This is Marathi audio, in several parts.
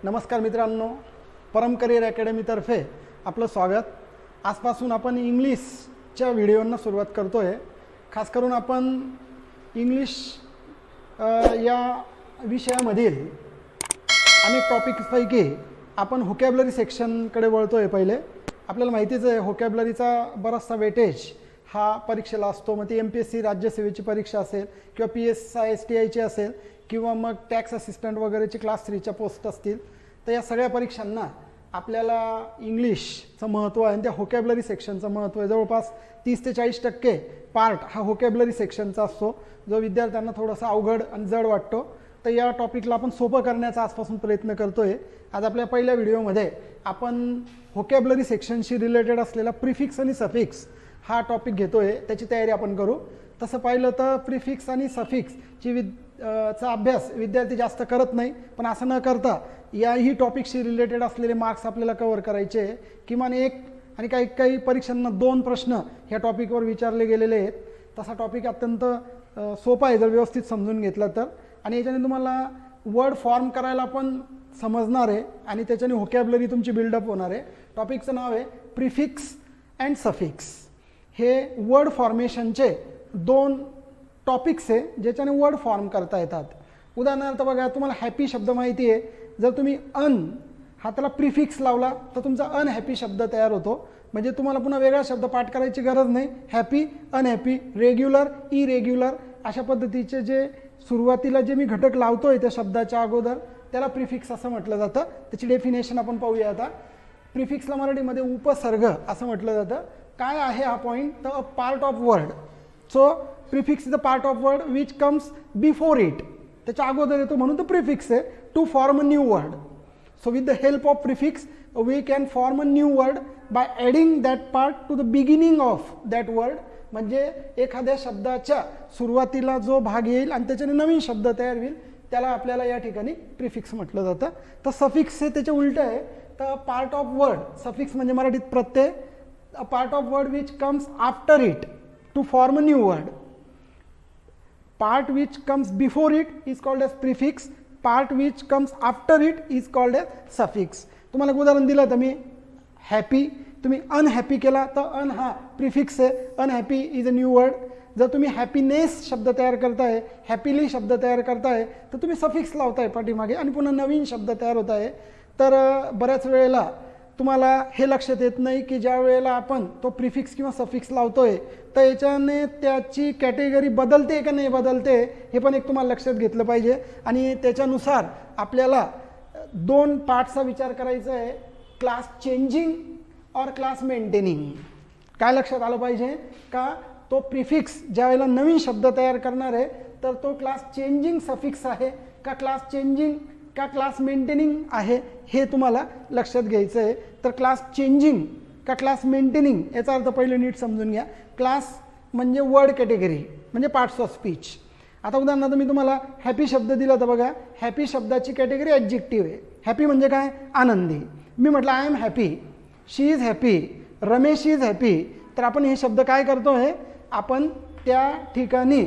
नमस्कार मित्रांनो, परम करिअर अकॅडमीतर्फे आपलं स्वागत। आजपासून आपण इंग्लिशच्या व्हिडिओंना सुरुवात करतो आहे। खास करून आपण इंग्लिश या विषयामधील अनेक टॉपिक्सपैकी आपण व्होकॅब्युलरी सेक्शनकडे वळतो आहे। पहिले आपल्याला माहितीच आहे व्होकॅब्युलरीचा बराचसा वेटेज हा परीक्षेला असतो। मग ती MPSC राज्यसेवेची परीक्षा असेल किंवा PSI STIची असेल किंवा मग टॅक्स असिस्टंट वगैरेची क्लास 3च्या पोस्ट असतील, तर या सगळ्या परीक्षांना आपल्याला इंग्लिशचं महत्त्व आहे आणि त्या व्होकॅब्युलरी सेक्शनचं महत्त्व आहे। जवळपास 30 ते 40% पार्ट हा व्होकॅब्युलरी सेक्शनचा असतो, जो विद्यार्थ्यांना थोडासा अवघड आणि जड वाटतो। तर या टॉपिकला आपण सोपं करण्याचा आजपासून प्रयत्न करतो आहे। आज आपल्या पहिल्या व्हिडिओमध्ये आपण व्होकॅब्युलरी सेक्शनशी रिलेटेड असलेला प्रिफिक्स आणि सफिक्स हा टॉपिक घेतो आहे, त्याची तयारी आपण करू। तसं पाहिलं तर प्रिफिक्स आणि सफिक्सची चा अभ्यास विद्यार्थी जास्त करत नाही, पण असं न करता याही टॉपिकशी रिलेटेड असलेले मार्क्स आपल्याला कव्हर करायचे। किमान एक आणि काही परीक्षांना 2 प्रश्न ह्या टॉपिकवर विचारले गेलेले आहेत। तसा टॉपिक अत्यंत सोपा आहे जर व्यवस्थित समजून घेतला तर, आणि याच्याने तुम्हाला वर्ड फॉर्म करायला पण समजणार आहे आणि त्याच्याने व्होकॅब्युलरी तुमची बिल्डअप होणार आहे। टॉपिकचं नाव आहे प्रिफिक्स अँड सफिक्स। हे वर्ड फॉर्मेशनचे 2 टॉपिक्स आहे ज्याच्याने वर्ड फॉर्म करता येतात। उदाहरणार्थ बघा, तुम्हाला हॅपी शब्द माहिती आहे, जर तुम्ही हा त्याला प्रिफिक्स लावला तर तुमचा अनहॅपी शब्द तयार होतो। म्हणजे तुम्हाला पुन्हा वेगळा शब्द पाठ करायची गरज नाही। हॅपी, अनहॅपी, रेग्युलर, इरेग्युलर अशा पद्धतीचे जे सुरुवातीला जे मी घटक लावतोय त्या शब्दाच्या अगोदर त्याला प्रिफिक्स असं म्हटलं जातं। त्याची डेफिनेशन आपण पाहूया आता। प्रिफिक्सला मराठीमध्ये उपसर्ग असं म्हटलं जातं। काय आहे हा पॉईंट? तर a part of word. So prefix is the part of word which comes before it, त्याच्या अगोदर येतो म्हणून तो प्रिफिक्स आहे। To form a new word, so with the help of prefix we can form a new word by adding that part to the beginning of that word. म्हणजे एखाद्या शब्दाच्या सुरुवातीला जो भाग येईल आणि त्याच्याने नवीन शब्द तयार होईल त्याला आपल्याला या ठिकाणी प्रिफिक्स म्हटलं जातं। तर सफिक्स हे त्याचे उलटं आहे। तर पार्ट ऑफ वर्ड, सफिक्स म्हणजे मराठीत प्रत्यय, a part of word which comes after it to form a new word. Part which comes before it is called as prefix. Part which comes after it is called as suffix. तुम्हाला एक उदाहरण दिलं तर मी हॅपी, तुम्ही अनहॅपी केला तर अन हा प्रिफिक्स आहे। Unhappy is a new word. जर तुम्ही हॅपीनेस शब्द तयार करताय, हॅपीली शब्द तयार करताय, तर तुम्ही सफिक्स लावताय पाठीमागे आणि पुन्हा नवीन शब्द तयार होत आहे। तर बऱ्याच वेळेला तुम्हाला हे लक्षात येत नाही की ज्या वेळेला आपण तो प्रिफिक्स किंवा सफिक्स लावतोय तर याच्याने त्याची कॅटेगरी बदलते का नाही बदलते हे पण एक तुम्हाला लक्षात घेतलं पाहिजे। आणि त्याच्यानुसार आपल्याला 2 पार्टचा विचार करायचा आहे, क्लास चेंजिंग और क्लास मेंटेनिंग। काय लक्षात आलं पाहिजे का तो प्रिफिक्स ज्या वेळेला नवीन शब्द तयार करणार आहे तर तो क्लास चेंजिंग सफिक्स आहे का क्लास चेंजिंग का क्लास मेंटेनिंग आहे, हे तुम्हाला लक्षात घ्यायचं आहे। तर क्लास चेंजिंग का क्लास मेंटेनिंग याचा अर्थ पहिले नीट समजून घ्या। क्लास म्हणजे वर्ड कॅटेगरी, म्हणजे पार्ट्स ऑफ स्पीच। आता उदाहरणार्थ मी तुम्हाला हॅपी शब्द दिला तर बघा, हॅपी शब्दाची कॅटेगरी ॲडजेक्टिव्ह आहे। हॅपी म्हणजे काय? आनंदी। मी म्हटलं I am happy, she is happy, Ramesh is happy, तर आपण हे शब्द काय करतोय, आपण त्या ठिकाणी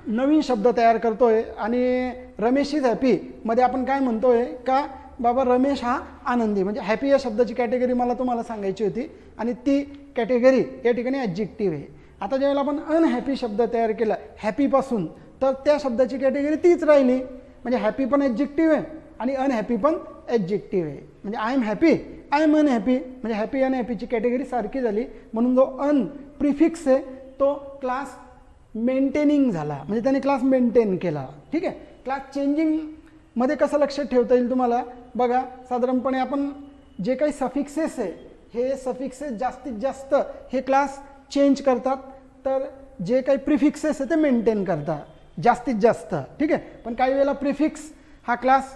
नवीन शब्द तयार करतोय। आणि रमेश इज हॅपी मध्ये आपण काय म्हणतोय का बाबा रमेश हा आनंदी, म्हणजे हॅपी या शब्दाची कॅटेगरी मला तुम्हाला सांगायची होती आणि ती कॅटेगरी या ठिकाणी ॲडजेक्टिव्ह आहे। आता ज्यावेळेला आपण अनहॅपी शब्द तयार केला हॅपीपासून, तर त्या शब्दाची कॅटेगरी तीच राहिली, म्हणजे हॅपी पण ॲडजेक्टिव्ह आहे आणि अनहॅपी पण ॲडजेक्टिव्ह आहे। म्हणजे I am happy, I am unhappy, म्हणजे हॅपी अनहॅपीची कॅटेगरी सारखी झाली। म्हणून जो प्रिफिक्स आहे तो क्लास मेंटेनिंग झाला, म्हणजे त्याने क्लास मेंटेन केला। ठीक आहे। क्लास चेंजिंग मध्ये कसं लक्षात ठेवता येईल तुम्हाला बघा, साधारणपणे आपण जे काही सफिक्सेस आहे हे सफिक्सेस जास्तीत जास्त हे क्लास चेंज करतात, तर जे काही प्रिफिक्सेस आहे ते मेंटेन करतात जास्तीत जास्त। ठीक आहे। पण काही वेळेला प्रिफिक्स हा क्लास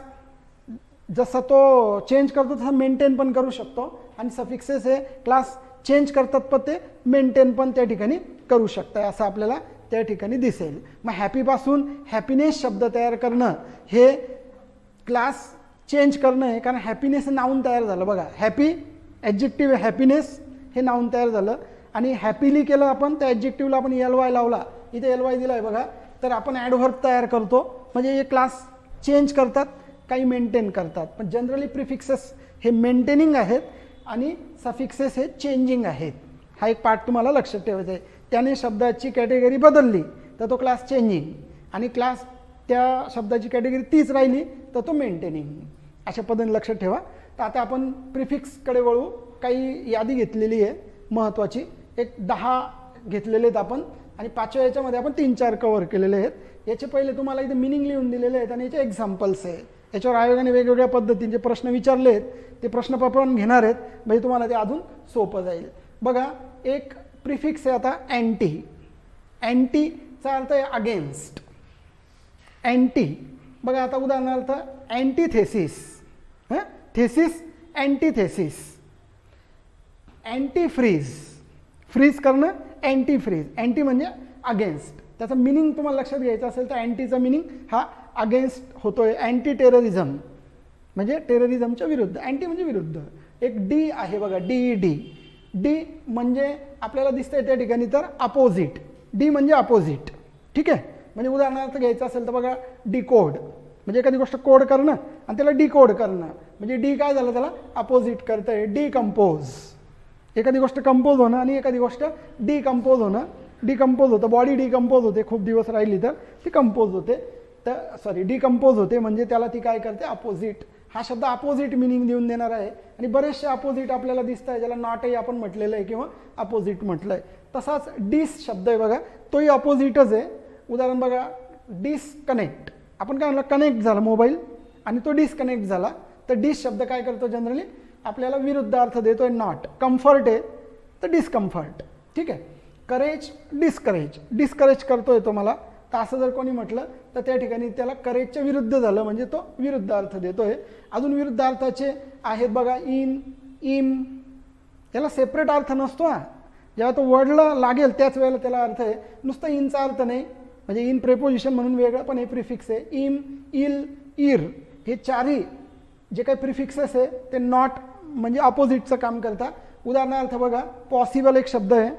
जसा तो चेंज करतो तसा मेंटेन पण करू शकतो, आणि सफिक्सेस हे क्लास चेंज करतात पण ते मेंटेन पण त्या ठिकाणी करू शकतात, असं आपल्याला त्या ठिकाणी दिसेल। मग हॅपीपासून हॅपीनेस शब्द तयार करणं हे क्लास चेंज करणं आहे, कारण हॅपीनेस हे नाऊन तयार झालं। बघा, हॅपी ॲडजेक्टिव्ह आहे, हॅपीनेस हे नाऊन तयार झालं, आणि हॅपीली केलं आपण त्या ॲडजेक्टिव्हला आपण ly लावला, इथे ly दिला आहे बघा, तर आपण ॲडव्हर्ब तयार करतो, म्हणजे हे क्लास चेंज करतात, काही मेंटेन करतात. पण जनरली प्रिफिक्सेस हे मेंटेनिंग आहेत आणि सफिक्सेस हे चेंजिंग आहेत. हा एक पार्ट तुम्हाला लक्षात ठेवायचा आहे. त्याने शब्दाची कॅटेगरी बदलली तर तो क्लास चेंजिंग, आणि क्लास त्या शब्दाची कॅटेगरी तीच राहिली तर तो मेंटेनिंग. अशा पद्धतीने लक्षात ठेवा. तर आता आपण प्रिफिक्सकडे वळू. काही यादी घेतलेली आहे महत्त्वाची, एक 10 घेतलेले आहेत आपण, आणि 5व्या याच्यामध्ये आपण 3-4 कव्हर केलेले आहेत. याचे पहिले तुम्हाला इथे मिनिंग लिहून दिलेले आहेत आणि याचे एक्झाम्पल्स आहे. याच्यावर आयोगाने वेगवेगळ्या पद्धतीचे प्रश्न विचारले आहेत, ते प्रश्न आपण घेणार आहेत, म्हणजे तुम्हाला ते अजून सोपं जाईल. बघा, एक प्रिफिक्स आहे आता अँटी. अँटीचा अर्थ आहे अगेन्स्ट. अँटी, बघा आता उदाहरणार्थ अँटीथेसिस, थेसिस अँटीथेसिस. अँटीफ्रीज, फ्रीज करणं, अँटीफ्रीज. अँटी म्हणजे अगेन्स्ट. त्याचं मिनिंग तुम्हाला लक्षात घ्यायचं असेल तर अँटीचा मिनिंग हा अगेन्स्ट होतोय. अँटी टेररिझम म्हणजे टेररिझमच्या विरुद्ध. अँटी म्हणजे विरुद्ध. एक डी आहे बघा, DED. डी म्हणजे आपल्याला दिसतंय त्या ठिकाणी तर अपोजिट. डी म्हणजे अपोजिट, ठीक आहे. म्हणजे उदाहरणार्थ घ्यायचं असेल तर बघा, डिकोड म्हणजे एखादी गोष्ट कोड करणं आणि त्याला डिकोड करणं. म्हणजे डी काय झालं, त्याला अपोजिट करतंय. डिकम्पोज, एखादी गोष्ट कंपोज होणं आणि एखादी गोष्ट डिकम्पोज होणं. डिकम्पोज होतं, बॉडी डिकम्पोज होते, खूप दिवस राहिली तर ती कंपोज होते. तर डिकम्पोज होते म्हणजे त्याला ती काय करते, अपोजिट. हा शब्द अपोजिट मिनिंग देऊन देणार आहे. आणि बरेचसे अपोजिट आपल्याला दिसत आहे, ज्याला नॉटही आपण म्हटलेलं आहे किंवा अपोजिट म्हटलं आहे. तसाच डिस शब्द आहे बघा, तोही अपोजिटच आहे. उदाहरण बघा, डिस्कनेक्ट. आपण काय म्हणलं, कनेक्ट झाला मोबाईल आणि तो डिस्कनेक्ट झाला. तर डिस शब्द काय करतो, जनरली आपल्याला विरुद्ध अर्थ देतोय, नॉट. कम्फर्ट आहे तर डिस्कम्फर्ट, ठीक आहे. Courage, discourage. डिस्करेज करतोय तो मला, तर असं जर कोणी म्हटलं तर त्या ठिकाणी त्याला करेजच्या विरुद्ध झालं, म्हणजे तो विरुद्ध अर्थ देतोय. अजून विरुद्ध अर्थाचे आहेत बघा, इन, इम. याला सेपरेट अर्थ नसतो. जेव्हा तो वर्डला लागेल त्याच वेळेला त्याला अर्थ आहे, नुसतं इनचा अर्थ नाही. म्हणजे इन प्रेपोजिशन म्हणून वेगळं, पण हे प्रिफिक्स आहे. इम, इल, इर हे चारही जे काही प्रिफिक्सेस आहे ते नॉट म्हणजे अपोजिटचं काम करतात. उदाहरणार्थ बघा, पॉसिबल एक शब्द आहे,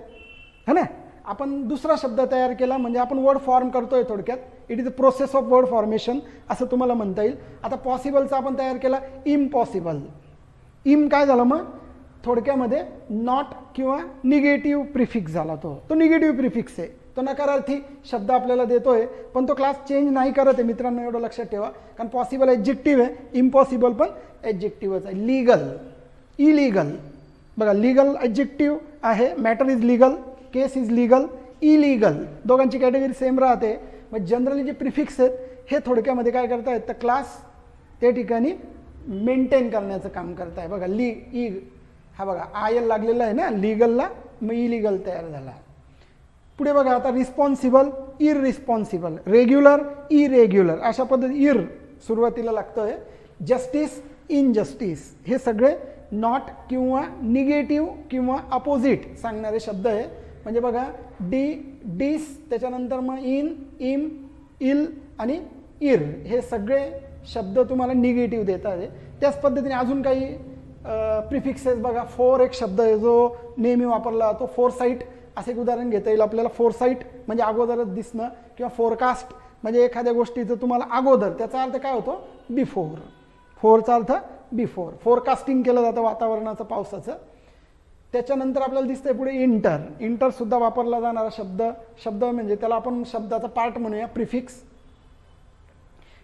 है ना. आपण दुसरा शब्द तयार केला म्हणजे आपण वर्ड फॉर्म करतोय थोडक्यात. It is a process of word formation असं तुम्हाला म्हणता येईल. आता पॉसिबलचा आपण तयार केला इम्पॉसिबल. इम काय झालं मग, थोडक्यामध्ये नॉट किंवा निगेटिव्ह प्रिफिक्स झाला. तो निगेटिव्ह प्रिफिक्स आहे, तो नकारार्थी शब्द आपल्याला देतोय. पण तो क्लास चेंज नाही करत आहे मित्रांनो, एवढं लक्षात ठेवा. कारण पॉसिबल ॲडजेक्टिव्ह आहे, इम्पॉसिबल पण ॲडजेक्टिव्हच आहे. Legal, illegal. बघा, लीगल ॲडजेक्टिव्ह आहे, matter is legal, case is legal, illegal. दोघांची कॅटेगरी सेम राहते. मग जनरली जे प्रिफिक्स आहेत हे थोडक्यामध्ये काय करतायत, तर क्लास त्या ठिकाणी मेंटेन करण्याचं काम करताय. बघा, ई, हा बघा आय एल लागलेला आहे ना लीगलला, मग इलिगल तयार झाला. पुढे बघा आता रिस्पॉन्सिबल, इररिस्पॉन्सिबल. Regular, irregular. अशा पद्धती इर सुरुवातीला लागतोय. Justice, injustice. हे सगळे नॉट किंवा निगेटिव्ह किंवा अपोजिट सांगणारे शब्द आहे. म्हणजे बघा, डिस, त्याच्यानंतर मग इन, इम, इल आणि इर हे सगळे शब्द तुम्हाला निगेटिव्ह देतात. त्याच पद्धतीने अजून काही प्रिफिक्सेस बघा. फोर एक शब्द आहे जो नेहमी वापरला जातो. फोरसाईट असे एक उदाहरण घेता येईल आपल्याला. फोरसाईट म्हणजे अगोदरच दिसणं, किंवा फोरकास्ट म्हणजे एखाद्या गोष्टीचं तुम्हाला अगोदर, त्याचा अर्थ काय होतो, बिफोर. फोरचा अर्थ बिफोर. फोरकास्टिंग केलं जातं वातावरणाचं, पावसाचं. त्याच्यानंतर आपल्याला दिसतंय पुढे इंटर. इंटरसुद्धा वापरला जाणारा शब्द म्हणजे त्याला आपण शब्दाचा पार्ट म्हणूया, प्रिफिक्स.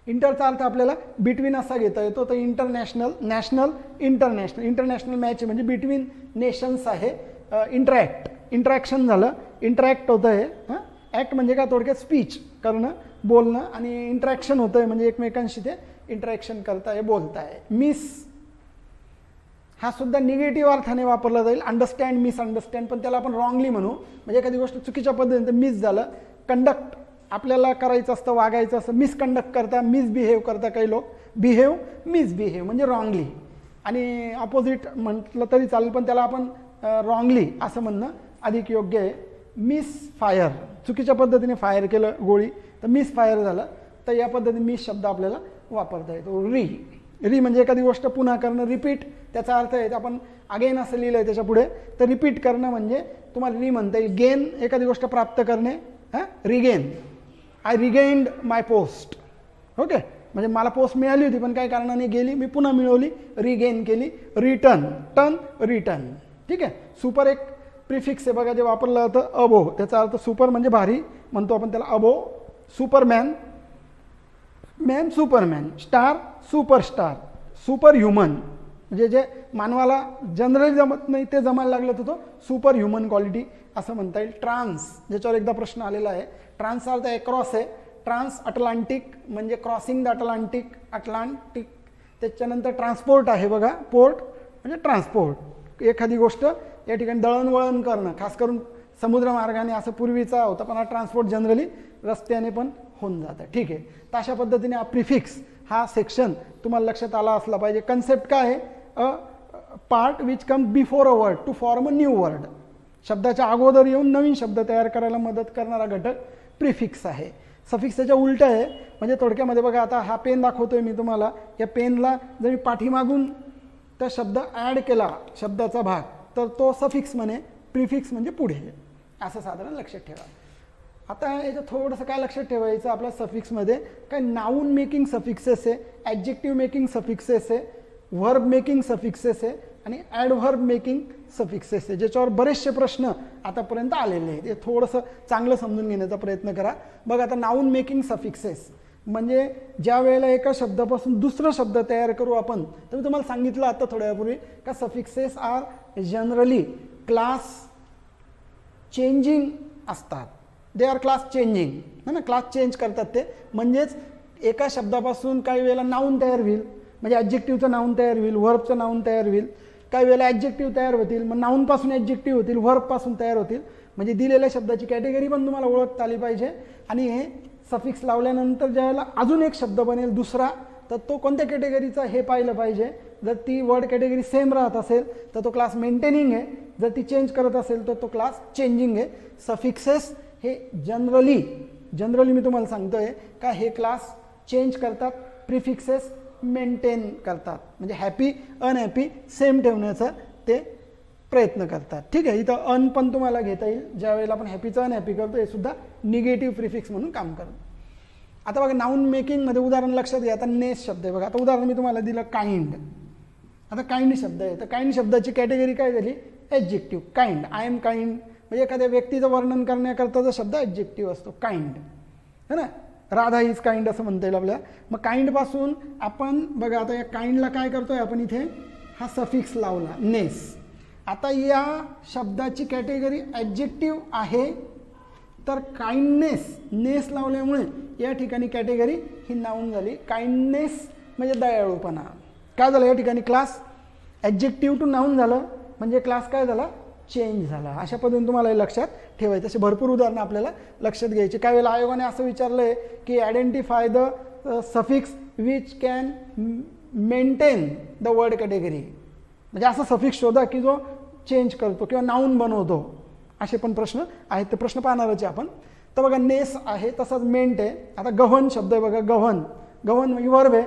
इंटरचा अर्थ आपल्याला बिटवीन असा घेता येतो. तर international, national, international. International match म्हणजे बिटवीन नेशन्स आहे. इंटरॅक्शन झालं, इंटरॅक्ट होतं आहे. ॲक्ट म्हणजे काय, थोडक्यात स्पीच करणं, बोलणं. आणि इंटरॅक्शन होतं आहे म्हणजे एकमेकांशी ते इंटरॅक्शन करताय, बोलताय. मिस हा सुद्धा निगेटिव्ह अर्थाने वापरला जाईल. अंडरस्टँड, मिसअंडरस्टँड, पण त्याला आपण रॉंगली म्हणू. म्हणजे एखादी गोष्ट चुकीच्या पद्धतीने मिस झालं. कंडक्ट आपल्याला करायचं असतं, वागायचं असतं, मिसकंडक्ट करता, मिसबिहेव करता काही लोक. बिहेव, मिसबिहेव म्हणजे रॉंगली. आणि अपोजिट म्हटलं तरी चालेल, पण त्याला आपण रॉंगली असं म्हणणं अधिक योग्य आहे. मिस फायर, चुकीच्या पद्धतीने फायर केलं गोळी तर मिस फायर झालं. तर या पद्धतीने मिस शब्द आपल्याला वापरता येतो. री म्हणजे एखादी गोष्ट पुन्हा करणं, रिपीट त्याचा अर्थ आहे. आपण अगेन असं लिहिलं आहे त्याच्या पुढे, तर रिपीट करणं म्हणजे तुम्हाला री म्हणता येईल. गेन एखादी गोष्ट प्राप्त करणे, regain, I regained my post. Okay, म्हणजे मला पोस्ट मिळाली होती पण काही कारणाने गेली, मी पुन्हा मिळवली, रिगेन केली. Return, turn, return. ठीक आहे. सुपर एक प्रिफिक्स आहे बघा, जे वापरलं जातं अबो, त्याचा अर्थ सुपर म्हणजे भारी म्हणतो आपण त्याला अबो. Superman, man superman, star superstar, super human म्हणजे जे मानवाला जनरली जमत नाही ते जमायला लागलं तर तो सुपर ह्युमन क्वालिटी असं म्हणता येईल. ट्रान्स, ज्याच्यावर एकदा प्रश्न आलेला आहे. ट्रान्सचा अर्थ अक्रॉस आहे. ट्रान्स अटलांटिक म्हणजे क्रॉसिंग द अटलांटिक, अटलांटिक. त्याच्यानंतर ट्रान्सपोर्ट आहे बघा, पोर्ट म्हणजे ट्रान्सपोर्ट, एखादी गोष्ट या ठिकाणी दळणवळण करणं, खास करून समुद्रमार्गाने असं पूर्वीचा होता, पण हा ट्रान्सपोर्ट जनरली रस्त्याने पण होऊन जातं. ठीक आहे. तर अशा पद्धतीने हा प्रिफिक्स हा सेक्शन तुम्हाला लक्षात आला असला पाहिजे. कन्सेप्ट काय आहे? A part which come before a word to form a new word. शब्दाच्या अगोदर येऊन नवीन शब्द तयार करायला मदत करणारा घटक प्रिफिक्स आहे. सफिक्स त्याच्या उलट आहे. म्हणजे थोडक्यामध्ये बघा, आता हा पेन दाखवतोय मी तुम्हाला, या पेनला जर मी पाठीमागून त्या शब्द ॲड केला, शब्दाचा भाग, तर तो सफिक्स म्हणे. प्रिफिक्स म्हणजे पुढे, असं साधारण लक्षात ठेवा. आता याच्यात थोडंसं काय लक्षात ठेवायचं आपल्या सफिक्समध्ये, काय नाऊन मेकिंग सफिक्सेस आहे, ॲडजेक्टिव्ह मेकिंग सफिक्सेस आहे, व्हर्ब मेकिंग सफिक्सेस आहे आणि ॲडव्हर्ब मेकिंग सफिक्सेस आहे, ज्याच्यावर बरेचसे प्रश्न आतापर्यंत आलेले आहेत. हे थोडंसं चांगलं समजून घेण्याचा प्रयत्न करा. बघा, आता नाऊन मेकिंग सफिक्सेस म्हणजे ज्या वेळेला एका शब्दापासून दुसरा शब्द तयार करू आपण, तर मी तुम्हाला सांगितलं आता थोड्या वेळापूर्वी का suffixes are generally class changing असतात. दे आर क्लास चेंजिंग, है ना, क्लास चेंज करतात ते. म्हणजेच एका शब्दापासून काही वेळेला नाऊन तयार होईल, म्हणजे ॲडजेक्टिव्हचं नाऊन तयार होईल, व्हर्बचं नाऊन तयार होईल. काही वेळेला ॲडजेक्टिव्ह तयार होतील, मग नाऊनपासून ॲडजेक्टिव्ह होतील, व्हर्बपासून तयार होतील. म्हणजे दिलेल्या शब्दाची कॅटेगरी पण तुम्हाला ओळखता आली पाहिजे. आणि हे सफिक्स लावल्यानंतर ज्या वेळेला अजून एक शब्द बनेल दुसरा, तर तो कोणत्या कॅटेगरीचा हे पाहिलं पाहिजे. जर ती वर्ड कॅटेगरी सेम राहत असेल तर तो क्लास मेंटेनिंग आहे, जर ती चेंज करत असेल तर तो क्लास चेंजिंग आहे. सफिक्सेस हे जनरली मी तुम्हाला सांगतोय का हे क्लास चेंज करतात, प्रिफिक्सेस मेंटेन करतात. म्हणजे हॅपी अनहॅपी सेम ठेवण्याचा ते प्रयत्न करतात. ठीक आहे. इथं अन पण तुम्हाला घेता येईल, ज्या वेळेला आपण हॅपीचं अनहॅपी करतो, हे सुद्धा निगेटिव्ह प्रिफिक्स म्हणून काम करतं. आता बघा, नाऊन मेकिंगमध्ये उदाहरण लक्षात घ्या. आता नेस शब्द आहे बघा. आता उदाहरण मी तुम्हाला दिलं काइंड. आता काइंड शब्द आहे, तर काइंड शब्दाची कॅटेगरी काय झाली? Adjective. Kind, I am kind म्हणजे एखाद्या व्यक्तीचं वर्णन करण्याकरता जो शब्द ॲडजेक्टिव्ह असतो, काइंड, है ना. राधा इज काइंड असं म्हणता येईल आपल्याला. मग काइंडपासून आपण बघा, आता या काइंडला काय करतोय आपण, इथे हा सफिक्स लावला नेस. आता या शब्दाची कॅटेगरी ॲडजेक्टिव्ह आहे, तर काइंडनेस, नेस लावल्यामुळे या ठिकाणी कॅटेगरी ही नाऊन झाली. काइंडनेस म्हणजे दयाळूपणा. काय झालं या ठिकाणी? क्लास ॲडजेक्टिव्ह टू नाऊन झालं, म्हणजे क्लास काय झाला? चेंज झाला. अशा पद्धतीने तुम्हाला हे लक्षात ठेवायचं. असे भरपूर उदाहरणं आपल्याला लक्षात घ्यायची. काही वेळेला आयोगाने असं विचारलं आहे की identify the suffix which can maintain the word category. म्हणजे असं सफिक्स शोधा की जो चेंज करतो किंवा नाऊन बनवतो. असे पण प्रश्न आहेत, ते प्रश्न पाहणारच आहे आपण. तर बघा, नेस आहे, तसंच मेंट आहे. आता गव्हर्न शब्द आहे बघा, गव्हर्न म्हणजे वर्ब आहे.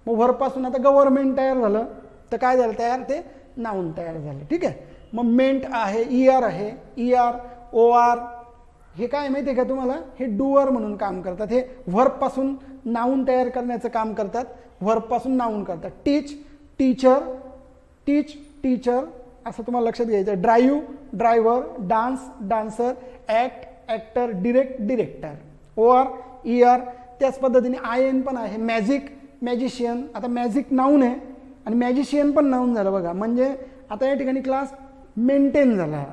मग वर्बपासून आता गव्हर्नमेंट तयार झालं, तर काय झालं तयार? ते नाऊन तयार झालं. ठीक आहे. मग मेंट आहे, ER आहे, ER OR हे काय माहिती आहे का तुम्हाला? हे डुअर म्हणून काम करतात. हे व्हर्बपासून नाऊन तयार करण्याचं काम करतात, व्हर्बपासून नाऊन करतात. टीच, टीचर, टीचर असं तुम्हाला लक्षात घ्यायचं. Drive, driver, dance, dancer, act, actor, director. OR ER त्याच पद्धतीने IN पण आहे. Magic, magician. आता मॅजिक नाऊन आहे आणि मॅजिशियन पण नाऊन झालं बघा. म्हणजे आता या ठिकाणी क्लास मेंटेन झाला.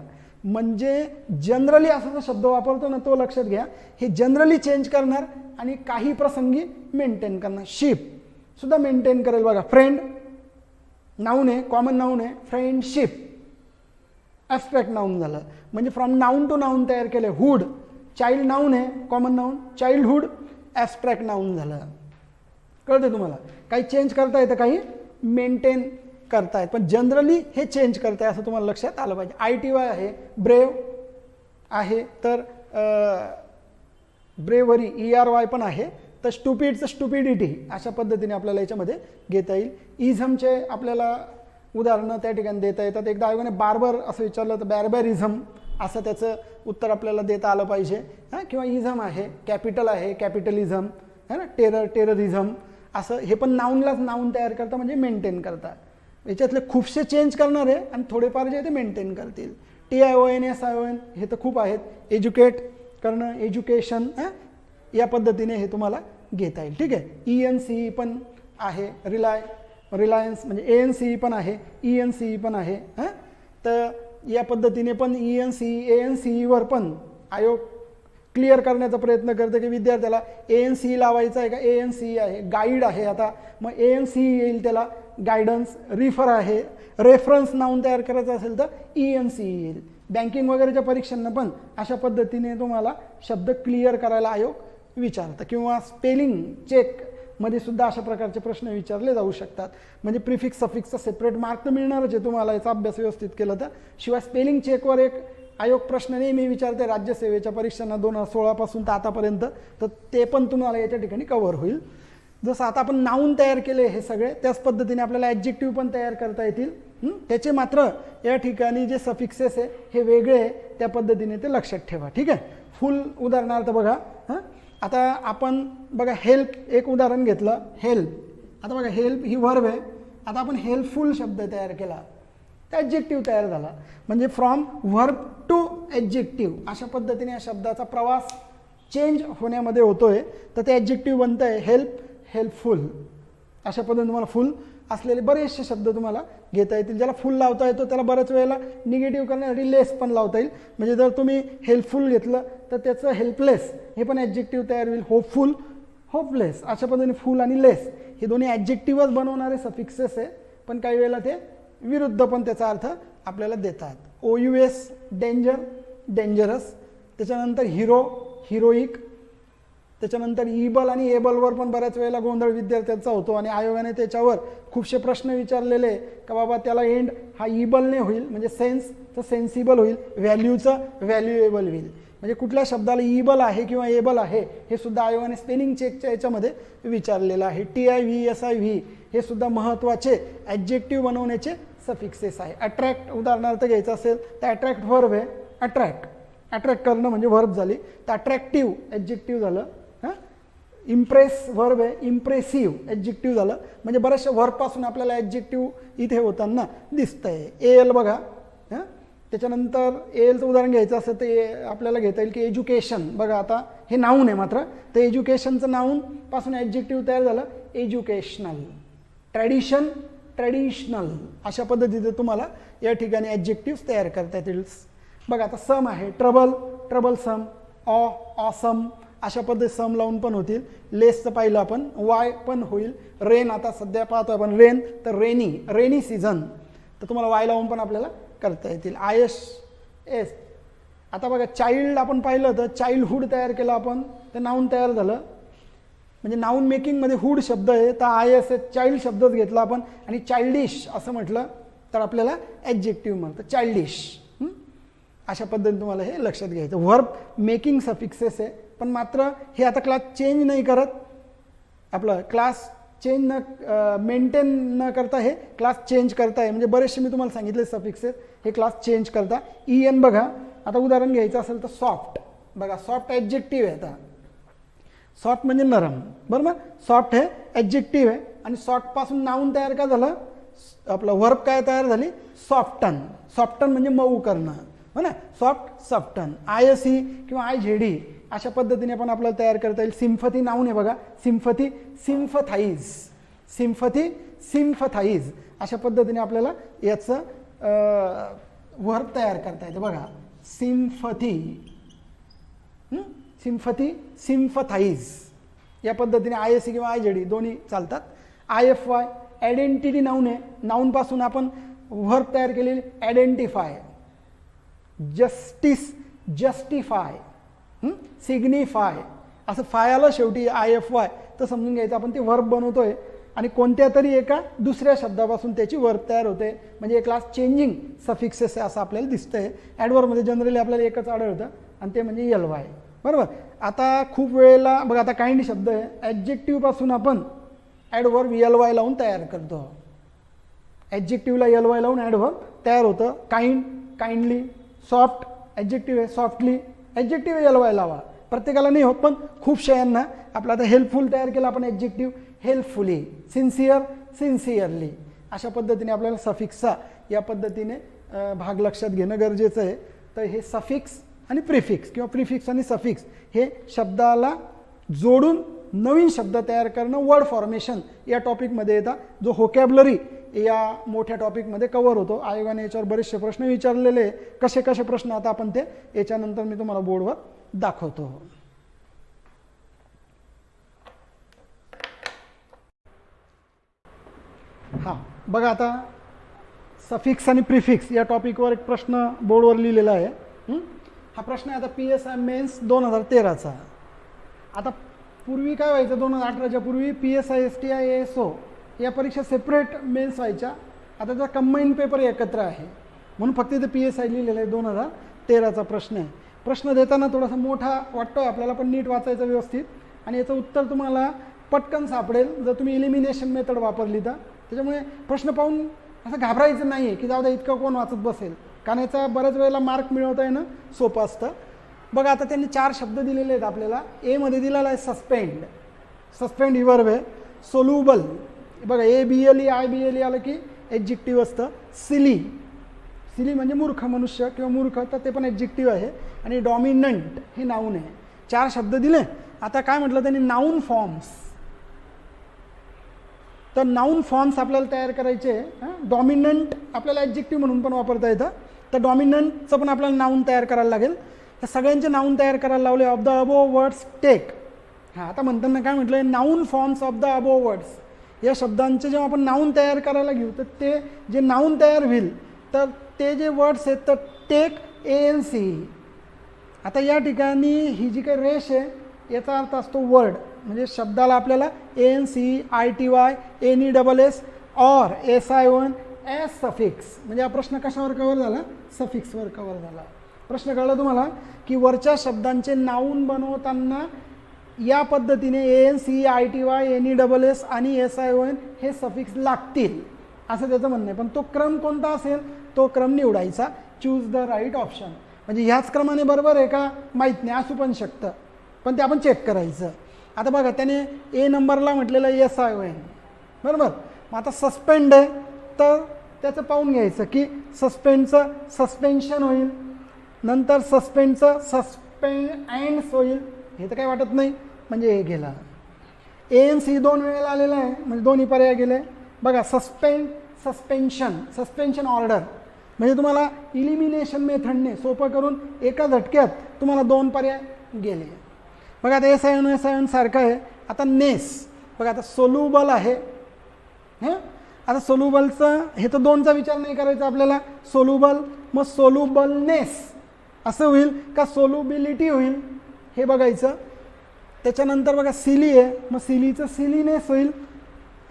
म्हणजे जनरली असा जो शब्द वापरतो ना, तो लक्षात घ्या. हे जनरली चेंज करणार आणि काही प्रसंगी मेंटेन करणार. शिप सुद्धा मेंटेन करेल बघा. फ्रेंड नाऊन आहे, कॉमन नाऊन आहे. फ्रेंडशिप ॲब्स्ट्रॅक्ट नाऊन झालं, म्हणजे फ्रॉम नाऊन टू नाऊन तयार केले. हुड चाइल्ड नाऊन आहे, common noun. Childhood abstract noun झालं. कळतं तुम्हाला? काही चेंज करता येतं, काही मेंटेन करतायत, पण जनरली हे चेंज करताय असं तुम्हाला लक्षात आलं पाहिजे. ITY आहे. ब्रेव आहे, तर ब्रेवरी ERY पण आहे. तर स्टुपिडचं स्टुपिडिटी अशा पद्धतीने आपल्याला याच्यामध्ये घेता येईल. इझमचे आपल्याला उदाहरणं त्या ठिकाणी देता येतात. एकदा आयोगाने बार्बर असं विचारलं तर बॅर्बॅरिझम असं त्याचं उत्तर आपल्याला देता आलं पाहिजे. हां, किंवा इझम आहे, कॅपिटल आहे, कॅपिटलिझम है ना, टेररिझम असं हे पण नाऊनलाच नाऊन तयार करता म्हणजे मेंटेन करता. याच्यातले खूपसे चेंज करणार आहे आणि थोडेफार जे ते मेंटेन करतील. TION SION हे तर खूप आहेत. एज्युकेट करणं, एज्युकेशन, या पद्धतीने हे तुम्हाला घेता येईल. ठीक आहे. ENCE पण आहे, रिलायन्स म्हणजे ANCE पण आहे, ENCE पण आहे. तर या पद्धतीने पण ENCE ANCE पण आयोग क्लिअर करण्याचा प्रयत्न करते की विद्यार्थ्याला ANCE लावायचं आहे का, ANCE आहे, गाईड आहे. आता मग ANCE येईल, त्याला गायडन्स, रिफर आहे, रेफरन्स नाऊन तयार करायचं असेल तर ENCE येईल. बँकिंग वगैरेच्या परीक्षांना पण अशा पद्धतीने तुम्हाला शब्द क्लिअर करायला आयोग विचारतं. किंवा स्पेलिंग चेक मध्ये सुद्धा अशा प्रकारचे प्रश्न विचारले जाऊ शकतात. म्हणजे प्रिफिक्स सफिक्सचा सेपरेट मार्क तर मिळणारच आहे तुम्हाला याचा अभ्यास व्यवस्थित केला तर. शिवाय स्पेलिंग चेकवर एक आयोग प्रश्न नेहमी विचारते राज्यसेवेच्या परीक्षांना 2016 पासून तर आतापर्यंत, तर ते पण तुम्हाला याच्या ठिकाणी कव्हर होईल. जसं आता आपण नाऊन तयार केले हे सगळे, त्याच पद्धतीने आपल्याला ॲडजेक्टिव्ह पण तयार करता येतील. त्याचे मात्र या ठिकाणी जे सफिक्सेस आहे हे वेगळे आहे, त्या पद्धतीने ते लक्षात ठेवा. ठीक आहे. फुल उदाहरणार्थ बघा. आता आपण बघा हेल्प एक उदाहरण घेतलं, हेल्प. आता बघा हेल्प ही वर्ब आहे. आता आपण हेल्पफुल शब्द तयार केला, तर ॲडजेक्टिव्ह तयार झाला. म्हणजे फ्रॉम वर्ब टू ॲडजेक्टिव्ह अशा पद्धतीने या शब्दाचा प्रवास चेंज होण्यामध्ये होतोय, तर ते ॲडजेक्टिव्ह बनतं आहे हेल्प, हेल्पफुल. अशा पद्धतीने तुम्हाला फुल असलेले बरेचसे शब्द तुम्हाला घेता येतील. ज्याला फुल लावता येतो त्याला बऱ्याच वेळेला निगेटिव्ह करण्यासाठी लेस पण लावता येईल. म्हणजे जर तुम्ही हेल्पफुल घेतलं तर त्याचं हेल्पलेस हे पण ॲडजेक्टिव्ह तयार होईल. Hopeful, hopeless. अशा पद्धतीने फुल आणि लेस हे दोन्ही ॲडजेक्टिव्हच बनवणारे सफिक्सेस आहे, पण काही वेळेला ते विरुद्ध पण त्याचा अर्थ आपल्याला देतात. OUS danger, dangerous. त्याच्यानंतर हिरो, हिरोईक. त्याच्यानंतर इबल आणि एबलवर पण बऱ्याच वेळेला गोंधळ विद्यार्थ्यांचा होतो आणि आयोगाने त्याच्यावर खूपसे प्रश्न विचारलेले का बाबा त्याला एंड हा इबलने होईल म्हणजे सेन्स तर सेन्सिबल होईल, व्हॅल्यूचं व्हॅल्युएबल होईल. म्हणजे कुठल्या शब्दाला इबल आहे किंवा एबल आहे हे सुद्धा आयोगाने स्पेलिंग चेकच्या याच्यामध्ये विचारलेलं आहे. TIV SIV हे सुद्धा महत्त्वाचे ॲडजेक्टिव्ह बनवण्याचे सफिक्सेस आहे. अट्रॅक्ट उदाहरणार्थ घ्यायचं असेल तर अट्रॅक्ट व्हर्ब आहे. अट्रॅक्ट करणं म्हणजे व्हर्ब झाली, तर अट्रॅक्टिव्ह ॲडजेक्टिव्ह झालं. इम्प्रेस व्हर्ब आहे, इम्प्रेसिव्ह ॲडजेक्टिव्ह झालं. म्हणजे बऱ्याचशा व्हर्बपासून आपल्याला ॲडजेक्टिव्ह इथे होताना दिसतंय. AL बघा. त्याच्यानंतर ALचं उदाहरण घ्यायचं असेल तर आपल्याला घेता येईल की एज्युकेशन. बघा आता हे नाऊन आहे मात्र, तर एज्युकेशनचं नाऊन पासून ॲडजेक्टिव्ह तयार झालं एज्युकेशनल. Tradition, traditional. अशा पद्धतीने तुम्हाला या ठिकाणी ॲडजेक्टिव्ह तयार करता येतील. बघा आता सम आहे, ट्रबल, ट्रबलसम, ऑसम. अशा पद्धती सम लावून पण होतील. लेसचं पाहिलं आपण, वाय पण होईल. रेन आता सध्या पाहतो आपण रेन, तर रेनी सीझन, तर तुम्हाला वाय लावून पण आपल्याला करता येतील. ISS. आता बघा चाइल्ड आपण पाहिलं तर चाइल्डहूड तयार केलं आपण, तर नाऊन तयार झालं. म्हणजे नाऊन मेकिंगमध्ये हुड शब्द आहे, तर ISS चाइल्ड शब्दच घेतला आपण आणि चाइल्डिश असं म्हटलं तर आपल्याला ॲडजेक्टिव्ह म्हणतं चाइल्डिश. अशा पद्धतीने तुम्हाला हे लक्षात घ्यायचं. व्हर्ब मेकिंग सफिक्सेस आहे, पण मात्र हे आता क्लास चेंज नाही करत. आपलं क्लास चेंज न मेंटेन न करता हे क्लास चेंज करताय. म्हणजे बरेचसे मी तुम्हाला सांगितले सफिक्सेस हे क्लास चेंज करता. EN बघा. आता उदाहरण घ्यायचं असेल तर सॉफ्ट. बघा सॉफ्ट ॲडजेक्टिव्ह आहे. आता सॉफ्ट म्हणजे नरम, बरोबर. सॉफ्ट हे ॲडजेक्टिव्ह आहे आणि सॉफ्टपासून नाऊन तयार काय झालं, आपलं व्हर्ब काय तयार झाली, सॉफ्टन. सॉफ्टन म्हणजे मऊ करणं, हो ना. Soft, soften. ISE किंवा IZD अशा पद्धतीने पण आपल्याला तयार करता येईल. सिम्फथी नाऊन आहे बघा. सिम्फथी, सिम्फथाईज. सिम्फथी, सिम्फथाईज. अशा पद्धतीने आपल्याला याचं व्हर्ब तयार करता येतं. बघा सिम्फथी, सिम्फथी, सिम्फथाईज. या पद्धतीने ISE किंवा IZD दोन्ही चालतात. IFY आयडेंटिटी नाऊन आहे. नाऊनपासून आपण व्हर्ब तयार केलेली आयडेंटिफाय. Justice, justify. सिग्निफाय. असं फाय आलं शेवटी IFY तर समजून घ्यायचं आपण ते व्हर्ब बनवतोय आणि कोणत्या तरी एका दुसऱ्या शब्दापासून त्याची व्हर्ब तयार होते. म्हणजे क्लास चेंजिंग सफिक्सेस आहे असं आपल्याला दिसतंय. ॲडवर्बमध्ये जनरली आपल्याला एकच आढळतं आणि ते म्हणजे LY, बरोबर. आता खूप वेळेला बघा आता काइंड शब्द आहे, ॲडजेक्टिव्हपासून आपण ॲडवर्ब LY लावून तयार करतो. ॲडजेक्टिव्हला LY लावून ॲडवर्ब तयार होतं. Kind, kindly. सॉफ्ट ॲडजेक्टिव्ह आहे, सॉफ्टली. ॲडजेक्टिव्ह LY लावा. प्रत्येकाला नाही होत, पण खूप शयांना. आपलं आता हेल्पफुल तयार केलं आपण ॲडजेक्टिव्ह, हेल्पफुली, सिन्सिअर, सिन्सिअरली. अशा पद्धतीने आपल्याला सफिक्सचा या पद्धतीने भाग लक्षात घेणं गरजेचं आहे. तर हे सफिक्स आणि प्रिफिक्स किंवा प्रिफिक्स आणि सफिक्स हे शब्दाला जोडून नवीन शब्द तयार करणं, वर्ड फॉर्मेशन या टॉपिकमध्ये येतात, जो व्होकॅब्युलरी या मोठ्या टॉपिकमध्ये कव्हर होतो. आयोगाने याच्यावर बरेचसे प्रश्न विचारलेले आहे. कसे कसे प्रश्न आता आपण ते याच्यानंतर मी तुम्हाला बोर्डवर दाखवतो. हां, बघा आता सफिक्स आणि प्रिफिक्स या टॉपिकवर एक प्रश्न बोर्डवर लिहिलेला आहे. हा प्रश्न आहे आता PSI मेन्स 2013चा. आता पूर्वी काय व्हायचं, 2018च्या पूर्वी PSI STI ASO या परीक्षा सेपरेट मेन्स व्हायच्या. आता त्याचा कंबाईन पेपर एकत्र आहे म्हणून फक्त इथे PSI लिहिलेलं आहे. 2013चा प्रश्न आहे. प्रश्न देताना थोडासा मोठा वाटतो आपल्याला, पण नीट वाचायचं व्यवस्थित, आणि याचं उत्तर तुम्हाला पटकन सापडेल जर तुम्ही इलिमिनेशन मेथड वापरली तर. त्याच्यामुळे प्रश्न पाहून असं घाबरायचं नाही आहे की जाऊ द्या इतकं कोण वाचत बसेल, कारण याचा बऱ्याच वेळेला मार्क मिळवता येणं सोपं असतं. बघा आता त्यांनी 4 शब्द दिलेले आहेत आपल्याला. ए मध्ये दिलेला आहे सस्पेंड. सस्पेंड ही वर्ब आहे. सोल्युबल, बघा ABLE IBLE आलं की ॲडजेक्टिव्ह असतं. सिली, सिली म्हणजे मूर्ख मनुष्य किंवा मूर्ख, तर ते पण ॲडजेक्टिव्ह आहे. आणि डॉमिनंट हे नाऊन आहे. 4 शब्द दिले. आता काय म्हटलं त्यांनी, नाऊन फॉर्म्स. तर नाऊन फॉर्म्स आपल्याला तयार करायचे. डॉमिनंट आपल्याला ॲडजेक्टिव्ह म्हणून पण वापरता येतं, तर डॉमिनंटचं पण आपल्याला नाऊन तयार करायला लागेल. तर सगळ्यांचे नाऊन तयार करायला लावले. Of the above words take. हां, आता म्हणताना काय म्हटलं, noun forms of the above words. या शब्दांचे जेव्हा आपण नाऊन तयार करायला घेऊ तर ते जे नाऊन तयार होईल तर ते जे वर्ड्स आहेत तर टेक ANC. आता या ठिकाणी ही जी काही रेष आहे याचा अर्थ असतो वर्ड, म्हणजे शब्दाला आपल्याला ANC, ITY, NESS और SION एस सफिक्स. म्हणजे हा प्रश्न कशावर कव्हर झाला, सफिक्सवर कव्हर झाला. प्रश्न कळला तुम्हाला की वरच्या शब्दांचे नाऊन बनवताना या पद्धतीने ANC, ITY, NESS आणि SION हे सफिक्स लागतील असं त्याचं म्हणणं आहे. पण तो क्रम कोणता असेल तो क्रम निवडायचा. Choose the right option. म्हणजे ह्याच क्रमाने बरोबर आहे का माहीत नाही, असू पण शकतं, पण ते आपण चेक करायचं. आता बघा त्याने A नंबरला म्हटलेलं SION, बरोबर. मग आता सस्पेंड आहे तर त्याचं पाहून घ्यायचं की सस्पेंडचं सस्पेन्शन होईल, नंतर सस्पेंडचं सस्पेंड्स होईल. हे तर काही वाटत नाही, म्हणजे हे गेला. ANC 2 वेळेला आलेलं आहे म्हणजे दोन्ही पर्याय गेले. बघा सस्पेंड, सस्पेन्शन, सस्पेन्शन ऑर्डर, म्हणजे तुम्हाला इलिमिनेशन मेथडने सोपं करून एका झटक्यात तुम्हाला 2 पर्याय गेले. बघा आता SION सारखं आहे. आता नेस, बघा आता सोल्युबल आहे. आता सोल्युबलचं हे तर 2चा विचार नाही करायचा आपल्याला. सोल्युबल मग सोल्युबलनेस असं होईल का सोल्युबिलिटी होईल हे बघायचं. त्याच्यानंतर बघा सिली आहे, मग सिलीचं सिलीनेस होईल.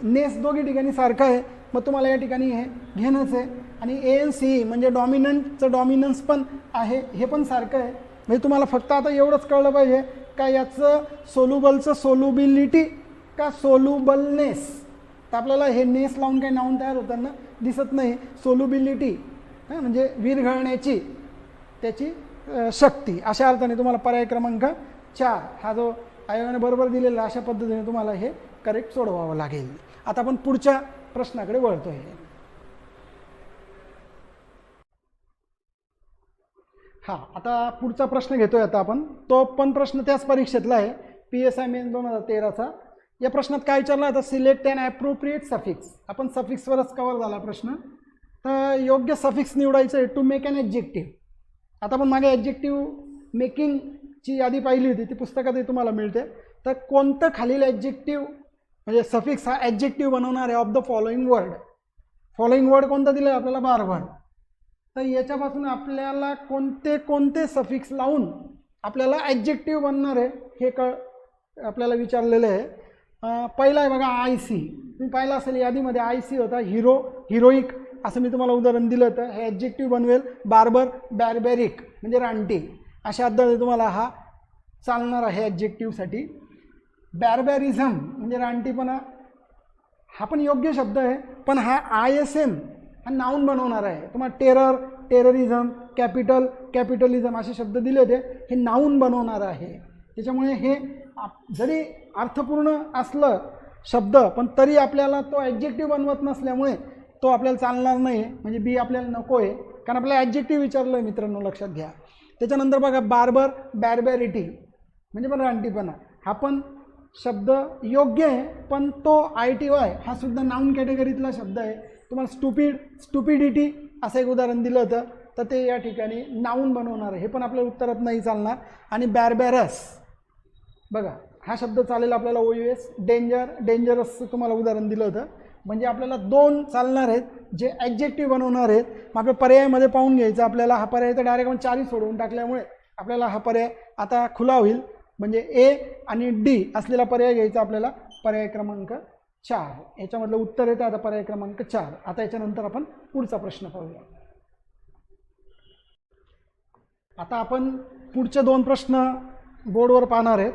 नेस दोघी ठिकाणी सारखं आहे, मग तुम्हाला या ठिकाणी हे घेणंच आहे. आणि ANC म्हणजे डॉमिनंटचं डॉमिनन्स पण आहे, हे पण सारखं आहे. म्हणजे तुम्हाला फक्त आता एवढंच कळलं पाहिजे का याचं सोल्युबलचं सोल्युबिलिटी का सोल्युबलनेस. तर आपल्याला हे नेस लावून काही नाऊन तयार होताना दिसत नाही. सोल्युबिलिटी म्हणजे विरघळण्याची त्याची शक्ती, अशा अर्थाने तुम्हाला पर्याय क्रमांक 4 हा जो आयोगाने बरोबर दिलेला अशा पद्धतीने तुम्हाला हे करेक्ट सोडवावं लागेल. आता आपण पुढच्या प्रश्नाकडे वळतोय. हां, आता पुढचा प्रश्न घेतोय आता आपण. तो पण प्रश्न त्याच परीक्षेतला आहे, PSI मेन्स 2013चा. या प्रश्नात काय विचारलं आता, सिलेक्ट अँड ॲप्रोप्रिएट सफिक्स. आपण सफिक्सवरच कव्हर झाला प्रश्न. तर योग्य सफिक्स निवडायचं आहे टू मेक अन ॲडजेक्टिव्ह. आता आपण मागे ॲडजेक्टिव्ह मेकिंगची यादी पाहिली होती, ती पुस्तकातही तुम्हाला मिळते. तर कोणतं खालील ॲडजेक्टिव्ह म्हणजे सफिक्स हा ॲडजेक्टिव्ह बनवणार आहे of the following word. Following word कोणतं दिलं आहे आपल्याला, बारबर. तर याच्यापासून आपल्याला कोणते कोणते सफिक्स लावून आपल्याला ॲडजेक्टिव्ह बनणार आहे हे आपल्याला विचारलेलं आहे. पहिला आहे बघा IC. तुम्ही पाहिलं असेल यादीमध्ये IC होता, हिरो, हिरोईक असं मी तुम्हाला उदाहरण दिलं होतं. हे ॲडजेक्टिव्ह बनवेल. बार्बर, बॅरबॅरिक म्हणजे रानटी. अशा पद्धतीने तुम्हाला हा चालणार आहे ॲडजेक्टिव्हसाठी. बॅरबॅरिझम म्हणजे रानटीपणा, हा पण योग्य शब्द आहे, पण हा ISM हा नाऊन बनवणार आहे. तुम्हाला टेरर, टेररिझम, कॅपिटल, कॅपिटलिझम असे शब्द दिले होते, हे नाऊन बनवणार आहे. त्याच्यामुळे हे जरी अर्थपूर्ण असलं शब्द पण तरी आपल्याला तो ॲडजेक्टिव्ह बनवत नसल्यामुळे तो आपल्याला चालणार नाही, म्हणजे बी आपल्याला नको आहे, कारण आपल्याला ॲडजेक्टिव्ह विचारलं आहे मित्रांनो, लक्षात घ्या. त्याच्यानंतर बघा बार्बर, बॅर्बॅरिटी म्हणजे पण रानटीपणा, हा पण शब्द योग्य आहे, पण तो ITY हा सुद्धा नाऊन कॅटेगरीतला शब्द आहे. तुम्हाला स्टुपिडिटी असं एक उदाहरण दिलं होतं, तर ते या ठिकाणी नाऊन बनवणार आहे, हे पण आपल्या उत्तरात नाही चालणार. आणि बॅर्बॅरस बघा हा शब्द चालेल आपल्याला OUS. डेंजरसचं तुम्हाला उदाहरण दिलं होतं. म्हणजे आपल्याला दोन चालणार आहेत जे ॲडजेक्टिव्ह बनवणार आहेत. मग आपल्या पर्यायामध्ये पाहून घ्यायचं आपल्याला. हा पर्याय तर डायरेक्ट आपण 4 सोडवून टाकल्यामुळे आपल्याला हा पर्याय आता खुला होईल, म्हणजे A आणि D असलेला पर्याय घ्यायचा आपल्याला, पर्याय क्रमांक 4. याच्यामधलं उत्तर येतं आता पर्याय क्रमांक 4. आता याच्यानंतर आपण पुढचा प्रश्न पाहूया. आता आपण पुढचे 2 प्रश्न बोर्डवर पाहणार आहेत.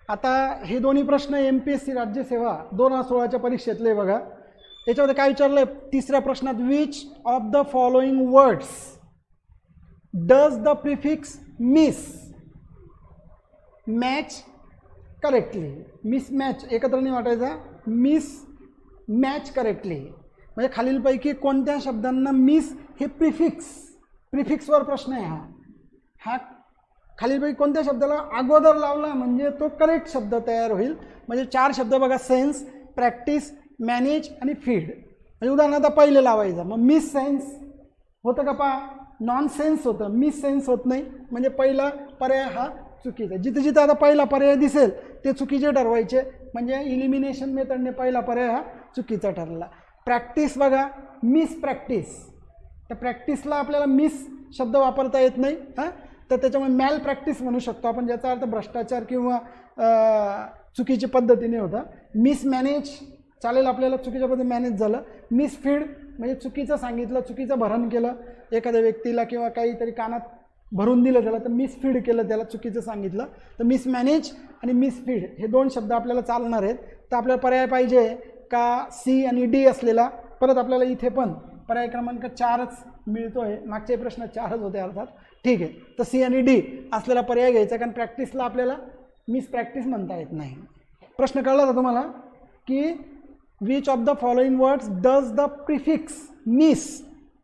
आता हे दोन्ही प्रश्न MPSC राज्यसेवा 2016च्या परीक्षेतले बघा. याच्यामध्ये काय विचारलं आहे, तिसऱ्या प्रश्नात which of the following words does the prefix miss match correctly. Miss match एकत्र नाही वाटायचा, मिस मॅच करेक्टली म्हणजे खालीलपैकी कोणत्या शब्दांना मिस हे प्रिफिक्सवर प्रश्न आहे. हा खालीलपैकी कोणत्या शब्दाला अगोदर लावला म्हणजे तो करेक्ट शब्द तयार होईल. म्हणजे 4 शब्द बघा, सेन्स, प्रॅक्टिस, मॅनेज आणि फीड. म्हणजे उदाहरणार्थ पहिले लावायचं, मग मिस सेन्स होतं का पहा, नॉन सेन्स होतं, मिस सेन्स होत नाही, म्हणजे पहिला पर्याय हा चुकीचा. जिथे जिथे आता पहिला पर्याय दिसेल ते चुकीचे ठरवायचे, म्हणजे इलिमिनेशन मेथडने पहिला पर्याय हा चुकीचा ठरला. प्रॅक्टिस बघा, मिस प्रॅक्टिस, तर प्रॅक्टिसला आपल्याला मिस शब्द वापरता येत नाही, तर त्याच्यामुळे मॅल प्रॅक्टिस म्हणू शकतो आपण, ज्याचा अर्थ भ्रष्टाचार किंवा चुकीच्या पद्धतीने होता. मिस मॅनेज चालेल आपल्याला, चुकीच्या पद्धतीने मॅनेज झालं. मिस फीड म्हणजे चुकीचं सांगितलं, चुकीचं भरण केलं एखाद्या व्यक्तीला किंवा काहीतरी कानात भरून दिलं त्याला, तर मिस फीड केलं त्याला, चुकीचं सांगितलं. तर मिस मॅनेज आणि मिस फीड हे 2 शब्द आपल्याला चालणार आहेत. तर आपल्याला पर्याय पाहिजे का C आणि D असलेला. परत आपल्याला इथे पण पर्याय क्रमांक 4च मिळतोय, मागचे प्रश्न 4च होते अर्थात. ठीक आहे, तर C आणि D असलेला पर्याय घ्यायचा, कारण प्रॅक्टिसला आपल्याला मिस प्रॅक्टिस म्हणता येत नाही. प्रश्न कळला का तुम्हाला की which of the following words does the prefix miss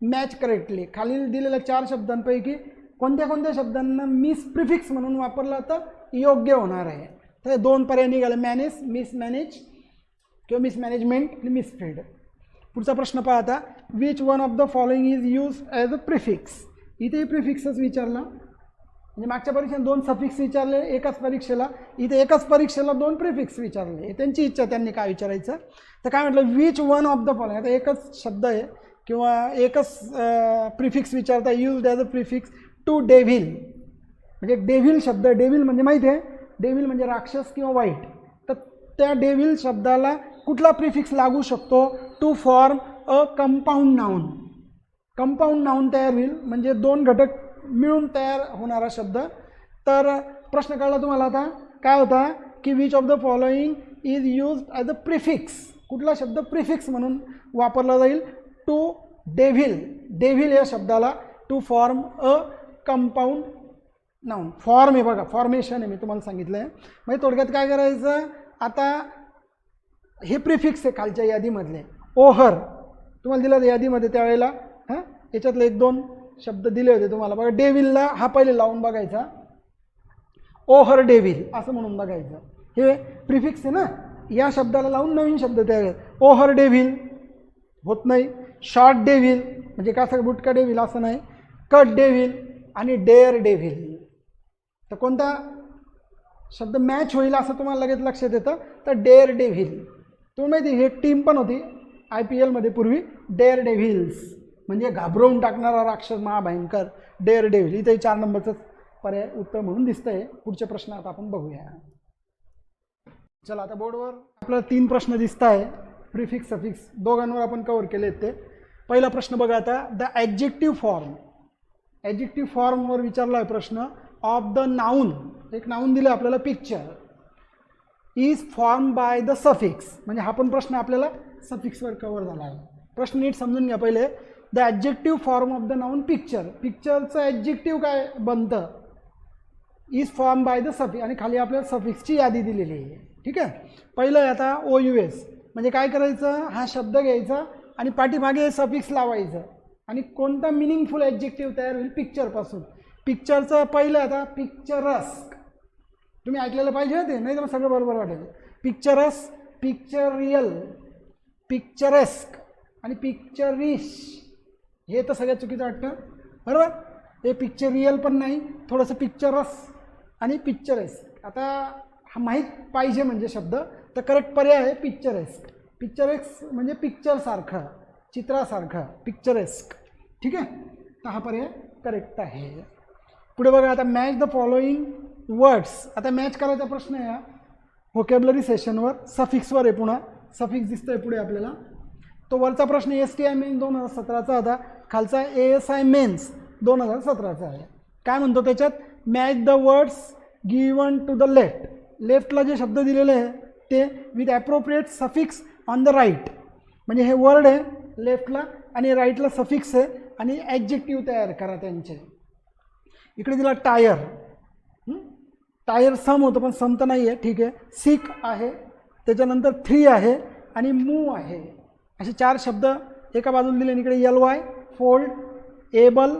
match correctly. खालील दिलेल्या 4 शब्दांपैकी कोणत्या कोणत्या शब्दांना मिस प्रिफिक्स म्हणून वापरला तर योग्य होणार आहे. तर 2 पर्याय निघाले, मॅनेज, मिस मॅनेज किंवा मिस मॅनेजमेंट आणि मिस फीड. पुढचा प्रश्न पहा आता, which one of the following is use as a prefix. इथे प्रिफिक्सच विचारला, म्हणजे मागच्या परीक्षेत 2 सफिक्स विचारले एकाच परीक्षेला, इथे एकाच परीक्षेला 2 प्रिफिक्स विचारले. त्यांची इच्छा त्यांनी काय विचारायचं. तर काय म्हटलं, which one of the following. आता एकच शब्द आहे किंवा एकच प्रिफिक्स विचारता, use as a prefix to devil. म्हणजे डेव्हिल शब्द, डेव्हिल म्हणजे माहिती आहे, डेव्हिल म्हणजे राक्षस किंवा वाईट. तर त्या डेव्हिल शब्दाला कुठला प्रिफिक्स लागू शकतो, to form a compound noun. Compound noun तयार होईल, म्हणजे 2 घटक मिळून तयार होणारा शब्द. तर प्रश्न कळला तुम्हाला आता काय होता की which of the following is use as a prefix. कुठला शब्द प्रिफिक्स म्हणून वापरला जाईल, टू डेव्हिल. डेव्हिल या शब्दाला to form a compound noun. Form आहे बघा, फॉर्मेशन आहे, मी तुम्हाला सांगितलं आहे. म्हणजे थोडक्यात काय करायचं, आता हे प्रिफिक्स आहे खालच्या यादीमधले. ओहर तुम्हाला दिलं यादीमध्ये त्यावेळेला, याच्यातले 1-2 शब्द दिले होते तुम्हाला बघा. डेव्हिलला हा पहिले लावून बघायचा, ओहर डेव्हिल असं म्हणून बघायचं. हे प्रिफिक्स आहे ना, या शब्दाला लावून नवीन शब्द तयार आहेत. ओहर डेव्हिल होत नाही, शॉर्ट डेव्हिल म्हणजे कासा बुटका डेव्हिल असं नाही, कट डेव्हिल आणि डेअर डेव्हिल. तर कोणता शब्द मॅच होईल असं तुम्हाला लगेच लक्षात येतं, तर डेअर डेव्हिल. तुम्हाला माहिती ही एक टीम पण होती IPL मध्ये पूर्वी, डेअर डेव्हिल्स म्हणजे घाबरवून टाकणारा राक्षस महाभयंकर, डेअर डेव्हिल. इथे 4 नंबरचं पर्याय उत्तर म्हणून दिसतंय. पुढचे प्रश्न आता आपण बघूया. चला आता बोर्डवर आपल्याला 3 प्रश्न दिसत आहे, प्रिफिक्स सफिक्स दोघांवर आपण कव्हर केले आहेत ते. पहिला प्रश्न बघा आता, द ॲडजेक्टिव्ह फॉर्म. ॲडजेक्टिव्ह फॉर्मवर विचारला आहे प्रश्न. ऑफ द नाऊन, एक नाऊन दिलं आपल्याला picture, is form by the suffix. म्हणजे हा पण प्रश्न आपल्याला सफिक्सवर कव्हर झाला आहे. प्रश्न नीट समजून घ्या पहिले. The adjective form of the noun picture. पिक्चरचं ॲडजेक्टिव्ह काय बनतं, is form by the suffix, आणि खाली आपल्याला सफिक्सची यादी दिलेली आहे. ठीक आहे. पहिलं आहे आता OUS, म्हणजे काय करायचं, हा शब्द घ्यायचा आणि पाठीमागे सफिक्स लावायचं आणि कोणता मिनिंगफुल ॲडजेक्टिव्ह तयार होईल पिक्चरपासून. पिक्चरचं पहिलं आता पिक्चरस्क, तुम्ही ऐकलेलं पाहिजे ते, नाही तर मग सगळं बरोबर वाटेल. पिक्चरस, पिक्चरियल, पिक्चरेस्क आणि पिक्चरिश, हे तर सगळ्यात चुकीचं वाटतं बरोबर. हे पिक्चरियल पण नाही, थोडंसं पिक्चरस आणि पिक्चरेस्क. आता हा माहीत पाहिजे म्हणजे शब्द, तर करेक्ट पर्याय आहे पिक्चरेस्क. पिक्चरेस्क म्हणजे पिक्चरसारखं, चित्रासारखं, पिक्चरेस्क. ठीक आहे, तर हा पर्याय करेक्ट आहे. पुढे बघा आता मॅच द फॉलोइंग वर्ड्स. आता मॅच करायचा प्रश्न आहे व्होकॅब्युलरी सेशनवर, सफिक्सवर आहे. पुन्हा सफिक्स दिसतंय पुढे आपल्याला. तो वरचा प्रश्न STI मेन्स 2017चा होता, खालचा ASI मेन्स 2017चा आहे. काय म्हणतो त्याच्यात, match the words given to the left. लेफ्टला जे शब्द दिलेले आहे ते with appropriate suffix on the right, म्हणजे हे वर्ड आहे लेफ्टला आणि राईटला सफिक्स आहे, आणि ॲडजेक्टिव्ह तयार करा त्यांचे. इकडे दिला टायर, टायर सम होतं पण सम तर नाही आहे. ठीक आहे. सिक आहे, त्याच्यानंतर 3 आहे आणि मूव आहे. असे 4 शब्द एका बाजूला दिले. इकडे LY, फोल्ड, एबल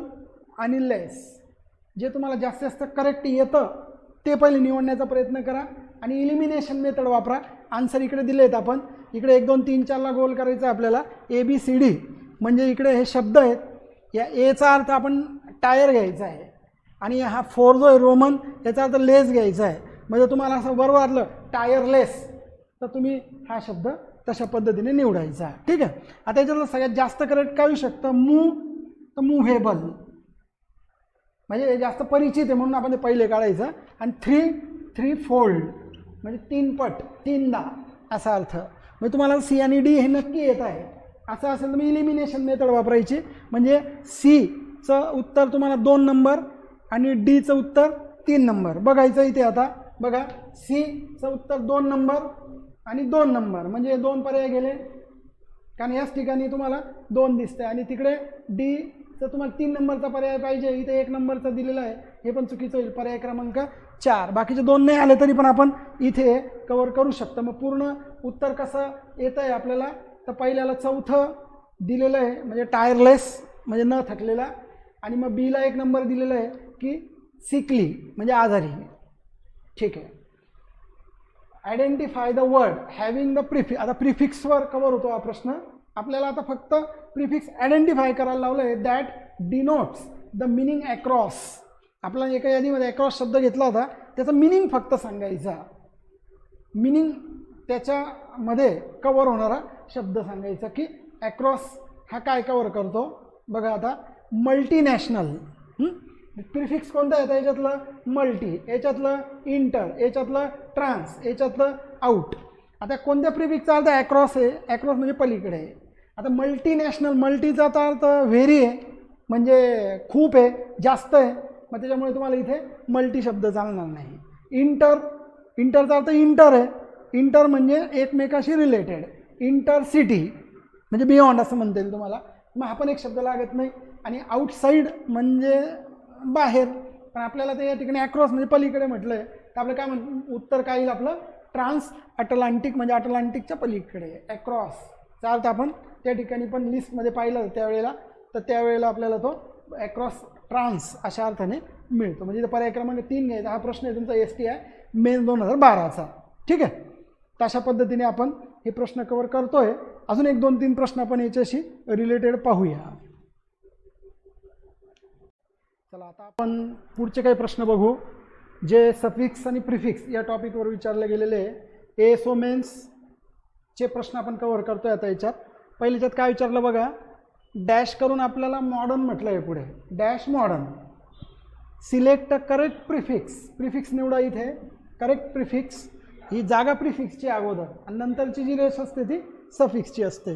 आणि लेस. जे तुम्हाला जास्तीत जास्त करेक्ट येतं ते पहिले निवडण्याचा प्रयत्न करा आणि इलिमिनेशन मेथड वापरा. आन्सर इकडे दिले आहेत आपण. इकडे 1 2 3 4ला गोल करायचं आपल्याला, ABCD, म्हणजे इकडे हे शब्द आहेत. या Aचा अर्थ आपण टायर घ्यायचा आहे आणि हा 4 जो आहे रोमन, याचा अर्थ लेस घ्यायचा आहे. म्हणजे तुम्हाला असं बरोबर वाटलं टायरलेस, तर तुम्ही हा शब्द तशा पद्धतीने निवडायचा. ठीक आहे. आता याच्यातलं सगळ्यात जास्त करेक्ट काय होऊ शकतं, मूव, तर मूव्हेबल, म्हणजे जास्त परिचित आहे म्हणून आपण ते पहिले काढायचं. आणि 3 फोल्ड, म्हणजे 3 पट, 3दा असा अर्थ. म्हणजे तुम्हाला C आणि D हे नक्की येत आहे. असं असेल तर मी इलिमिनेशन मेथड वापरायची, म्हणजे Cचं उत्तर तुम्हाला 2 नंबर आणि Dचं उत्तर 3 नंबर. बघायचं इथे आता बघा, Cचं उत्तर 2 नंबर आणि 2 नंबर, म्हणजे 2 पर्याय गेले, कारण याच ठिकाणी तुम्हाला 2 दिसते. आणि तिकडे Dचं तुम्हाला 3 नंबरचा पर्याय पाहिजे, इथे 1 नंबरचा दिलेला आहे, हे पण चुकीचं होईल. पर्याय क्रमांक 4. बाकीचे 2 नाही आले तरी पण आपण इथे कवर करू शकतो. मग पूर्ण उत्तर कसं येतं आहे आपल्याला, तर पहिल्याला 4थं दिलेलं आहे म्हणजे टायरलेस, म्हणजे न थकलेला. आणि मग Bला 1 नंबर दिलेला आहे की सिकली, म्हणजे आजारी. ठीक आहे. Identify the word having the prefix. आता प्रिफिक्सवर कवर होतो हा प्रश्न. आपल्याला आता फक्त प्रिफिक्स आयडेंटिफाय करायला लावलं आहे. That denotes the meaning across. आपल्याला एका यादीमध्ये अक्रॉस शब्द घेतला होता, त्याचा मिनिंग फक्त सांगायचा. मिनिंग त्याच्यामध्ये कवर होणारा शब्द सांगायचा की अक्रॉस हा काय कवर करतो. बघा आता मल्टीनॅशनल, प्रिफिक्स कोणतं येतं याच्यातलं, मल्टी, याच्यातलं इंटर, याच्यातलं ट्रान्स, याच्यातलं आउट. आता कोणत्या प्रिफिक्सचा अर्थ अक्रॉस आहे, अक्रॉस म्हणजे पलीकडे आहे. आता मल्टीनॅशनल, मल्टीचा अर्थ व्हेरी आहे, म्हणजे खूप आहे, जास्त आहे, मग त्याच्यामुळे तुम्हाला इथे मल्टी शब्द चालणार नाही. इंटर, इंटरचा अर्थ इंटर आहे, इंटर म्हणजे एकमेकाशी रिलेटेड. इंटर सिटी म्हणजे बियॉन्ड असं म्हणता येईल तुम्हाला, मग हा पण एक शब्द लागत नाही. आणि आउटसाईड म्हणजे बाहेर, पण आपल्याला ते या ठिकाणी अक्रॉस म्हणजे पलीकडे म्हटलं आहे, तर आपलं काय उत्तर काय येईल आपलं, ट्रान्स अटलांटिक, म्हणजे अटलांटिकच्या पलीकडे. अक्रॉसचा अर्थ आपण त्या ठिकाणी पण लिस्टमध्ये पाहिलं त्यावेळेला, तर त्यावेळेला आपल्याला तो अक्रॉस ट्रान्स अशा अर्थाने मिळतो. म्हणजे पर्याय क्रमांक 3 घ्यायचा. हा प्रश्न आहे तुमचा STI मेन्स 2012चा. ठीक आहे. तर अशा पद्धतीने आपण हे प्रश्न कवर करतोय. अजून 1 2 3 प्रश्न आपण याच्याशी रिलेटेड पाहूया. चला आता आपण पुढचे काही प्रश्न बघू, जे सफिक्स आणि प्रिफिक्स या टॉपिकवर विचारले गेलेले आहे. ASO मेन्सचे प्रश्न आपण कवर करतोय. आता याच्यात पहिल्याच्यात काय विचारलं बघा, डॅश करून आपल्याला मॉडर्न म्हटलं आहे पुढे, dash modern. Select correct prefix, prefix निवडा इथे. करेक्ट प्रिफिक्स ही जागा प्रिफिक्सची अगोदर आणि नंतरची जी रेष असते ती सफिक्सची असते.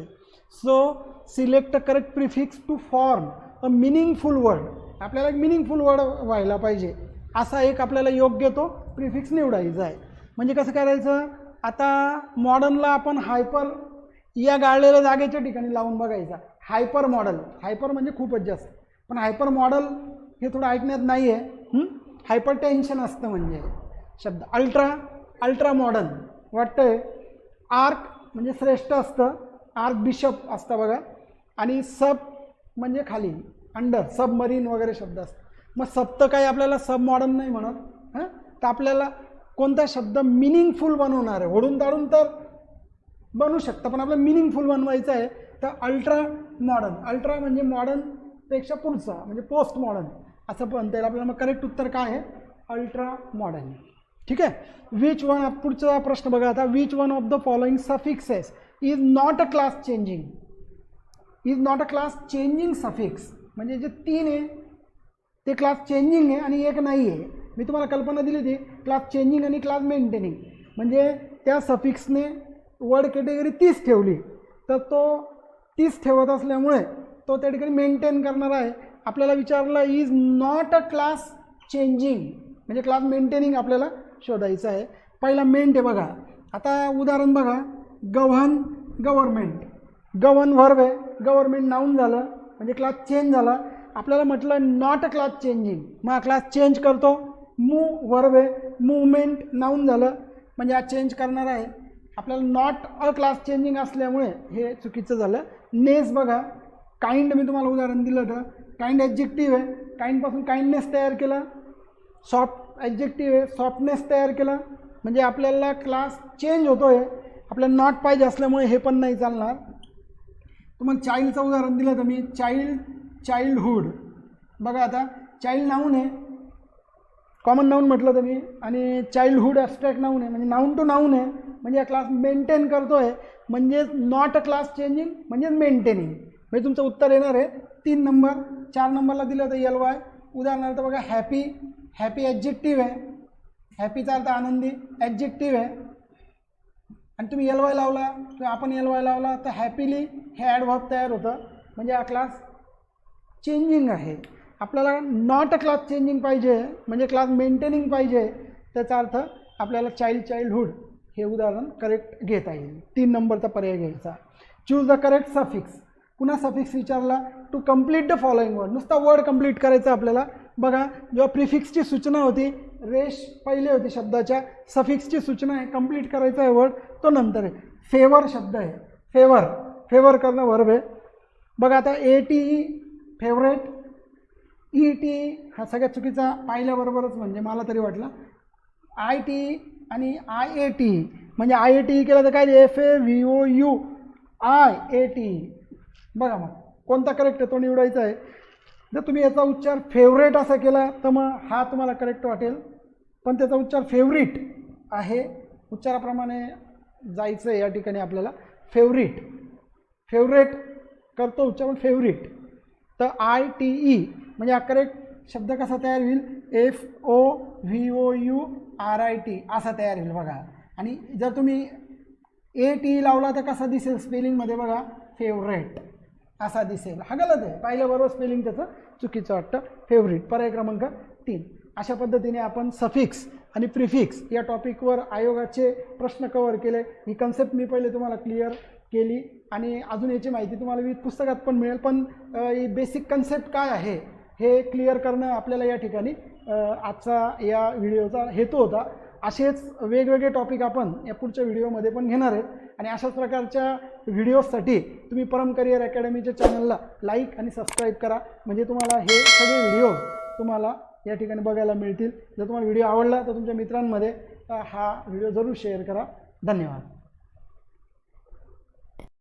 So select correct prefix to form a meaningful word. आपल्याला एक मिनिंगफुल वर्ड व्हायला पाहिजे असा एक आपल्याला योग्य तो प्रिफिक्स निवडायचा आहे. म्हणजे कसं करायचं, आता मॉडर्नला आपण हायपर या गाळलेल्या जागेच्या ठिकाणी लावून बघायचा. हायपर मॉडल, हायपर म्हणजे खूपच जास्त, पण हायपर मॉडल हे थोडं ऐकण्यात नाही आहे. हायपरटेन्शन असतं म्हणजे शब्द. अल्ट्रा, अल्ट्रा मॉडर्न वाटतंय. आर्क म्हणजे श्रेष्ठ असतं, आर्क बिशप असतं बघा. आणि सब म्हणजे खाली, अंडर, सबमरीन वगैरे शब्द असतात. मग सब तर काही आपल्याला सब मॉडर्न नाही म्हणत. हां, तर आपल्याला कोणता शब्द मिनिंगफुल बनवणार आहे, ओढून ताडून तर बनवू शकतं, पण आपल्याला मिनिंगफुल बनवायचं आहे. तर अल्ट्रा मॉडर्न, अल्ट्रा म्हणजे मॉडर्नपेक्षा पुढचा म्हणजे पोस्ट मॉडर्न असं म्हणता येईल आपल्याला. मग करेक्ट उत्तर काय आहे? Ultra modern. ठीक आहे. विच वन, पुढचा प्रश्न बघा आता. Which one of the following suffixes is not a class changing, is not a class changing suffix. म्हणजे जे 3 आहे ते क्लास चेंजिंग आहे आणि एक नाही आहे. मी तुम्हाला कल्पना दिली होती क्लास चेंजिंग आणि क्लास मेंटेनिंग. म्हणजे त्या सफिक्सने वर्ड कॅटेगरी 30 ठेवली, तर तो 30 ठेवत असल्यामुळे तो त्या ठिकाणी मेंटेन करणार आहे. आपल्याला विचारलं is not a class changing म्हणजे क्लास मेंटेनिंग आपल्याला शोधायचं आहे. पहिला मेंट आहे बघा. आता उदाहरण बघा. Govern, government. गव्हर्न व्हर्ब आहे, गव्हर्नमेंट नाऊन झालं म्हणजे क्लास चेंज झाला. आपल्याला म्हटलं नॉट अ क्लास चेंजिंग, मग क्लास चेंज करतो. मूव व्हर्ब आहे, मूवमेंट नाऊन झालं म्हणजे हा चेंज करणार आहे. आपल्याला नॉट अ क्लास चेंजिंग असल्यामुळे हे चुकीचं झालं. नेस बघा. काइंड मी तुम्हाला उदाहरण दिलं होतं. काइंड ॲडजेक्टिव्ह आहे, काइंडपासून काइंडनेस तयार केला. सॉफ्ट ॲडजेक्टिव्ह आहे, सॉफ्टनेस तयार केला. म्हणजे आपल्याला क्लास चेंज होतो आहे. आपल्याला नॉट पाहिजे असल्यामुळे हे पण नाही चालणार. तुम्हाला चाइल्डचं उदाहरण दिलं तर मी चाइल्ड, चाइल्डहूड. बघा आता चाइल्ड नाऊन आहे, कॉमन नाऊन म्हटलं तर मी, आणि चाइल्डहूड ॲब्स्ट्रॅक्ट नाऊन आहे म्हणजे नाऊन टू नाऊन आहे. म्हणजे हा क्लास मेंटेन करतो आहे. म्हणजेच नॉट अ क्लास चेंजिंग म्हणजेच मेंटेनिंग. म्हणजे तुमचं उत्तर येणार आहे 3 नंबर. 4 नंबरला दिलं तर एल वाय. उदाहरणार्थ बघा हॅपी, हॅपी ॲडजेक्टिव्ह आहे, हॅपीचा अर्थ आनंदी ॲडजेक्टिव्ह आहे. आणि तुम्ही एल वाय लावला किंवा आपण एल वाय लावला तर हॅपीली हे ॲडव्हर्ब तयार होतं म्हणजे हा क्लास चेंजिंग आहे. आपल्याला नॉट अ क्लास चेंजिंग पाहिजे म्हणजे क्लास मेंटेनिंग पाहिजे. त्याचा अर्थ आपल्याला चाइल्ड, चाइल्डहूड हे उदाहरण करेक्ट घेता येईल. 3 नंबरचा पर्याय घ्यायचा. Choose the correct suffix. पुन्हा सफिक्स विचारला. To complete the following word. नुसता वर्ड कंप्लीट करायचा आपल्याला. बघा जेव्हा प्रिफिक्सची सूचना होती, रेश पहिले होती शब्दाच्या, सफिक्सची सूचना आहे, कंप्लीट करायचा आहे वर्ड, तो नंतर आहे. फेवर शब्द आहे, फेवर, फेवर करणं वर्ब आहे. बघा आता ATE फेवरेट, ETE हा सगळ्यात चुकीचा पाहिल्याबरोबरच म्हणजे मला तरी वाटलं. ITE आणि IATE म्हणजे IATE केलं तर काय FAVOUIATE. बघा मग कोणता करेक्ट आहे तो निवडायचा आहे. जर तुम्ही याचा उच्चार फेवरेट असा केला तर मग हा तुम्हाला करेक्ट वाटेल, पण त्याचा उच्चार फेवरिट आहे. उच्चाराप्रमाणे जायचं आहे या ठिकाणी आपल्याला. फेवरिट, फेवरेट करतो उच्चार पण फेवरिट. तर ITE म्हणजे हा करेक्ट शब्द कसा तयार होईल? FOVOURIT असा तयार होईल बघा. आणि जर तुम्ही ATE लावला तर कसा दिसेल स्पेलिंगमध्ये? बघा फेवरेट असा दिसेल. हा गलत आहे, पाहिल्याबरोबर स्पेलिंग त्याचं चुकीचं वाटतं. फेवरिट पर्याय क्रमांक 3. अशा पद्धतीने आपण सफिक्स आणि प्रिफिक्स या टॉपिकवर आयोगाचे प्रश्न कव्हर केले. ही कन्सेप्ट मी पहिले तुम्हाला क्लिअर केली आणि अजून याची माहिती तुम्हाला विविध पुस्तकात पण मिळेल. पण ही बेसिक कन्सेप्ट काय आहे हे क्लिअर करणं आपल्याला या ठिकाणी आजचा या व्हिडिओचा हेतू होता. असेच वेगवेगळे टॉपिक आपण या पुढच्या व्हिडिओमध्ये पण घेणार आहेत. आणि अशाच प्रकारच्या व्हिडिओसाठी तुम्ही परम करियर अकॅडमीच्या चॅनलला लाईक आणि सबस्क्राईब करा, म्हणजे तुम्हाला हे सगळे व्हिडिओ तुम्हाला या ठिकाणी बघायला मिळतील. जर तुम्हाला व्हिडिओ आवडला तर तुमच्या मित्रांमध्ये हा व्हिडिओ जरूर शेअर करा. धन्यवाद.